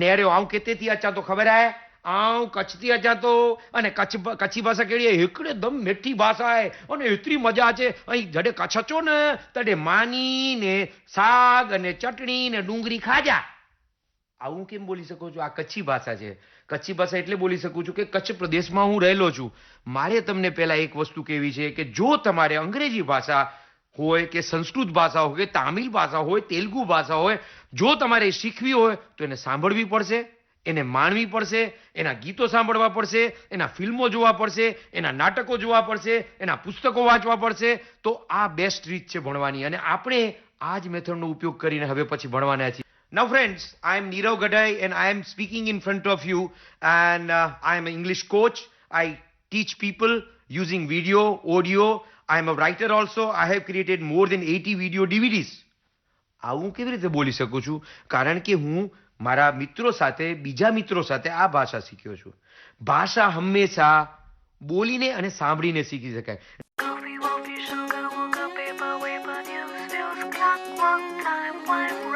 નેર્યો આવું કેતેથી અચા તો ખબર હે આવું કચ્છથી અચા તો અને કચ્છી ભાષા કેળી એકદમ મીઠી ભાષા હે અને એટલી મજા છે અહીં જડે કચ્છ અચો ને તડે માની ને શાક અને ચટણી ને ડુંગળી ખાજા આવું કેમ બોલી શકું છું? આ કચ્છી ભાષા છે. કચ્છી ભાષા એટલે બોલી શકું છું કે કચ્છ પ્રદેશમાં હું રહેલો છું. મારે તમને પહેલા એક વસ્તુ કહેવી છે કે જો તમારે અંગ્રેજી ભાષા હોય કે સંસ્કૃત ભાષા હોય કે તામિલ ભાષા હોય તેલુગુ ભાષા હોય જો તમારે શીખવી હોય તો એને સાંભળવી પડશે, એને માણવી પડશે, એના ગીતો સાંભળવા પડશે, એના ફિલ્મો જોવા પડશે, એના નાટકો જોવા પડશે, એના પુસ્તકો વાંચવા પડશે. તો આ બેસ્ટ રીત છે ભણવાની અને આપણે આ જ મેથડનો ઉપયોગ કરીને હવે પછી ભણવાના છીએ. Now, friends, I am Nirav Gadai and I am speaking in front of you. And I am an English coach. I teach people using video, audio. I am a writer also. I have created more than 80 video DVDs. આવું કેવી રીતે બોલી શકું છું? કારણ કે હું મારા મિત્રો સાથે, બીજા મિત્રો સાથે આ ભાષા શીખ્યો છું. ભાષા હંમેશા બોલીને અને સાંભળીને શીખી શકાય. Coffee, won't be sugar, woke up, paper, paper, news, news, clock, one time, one.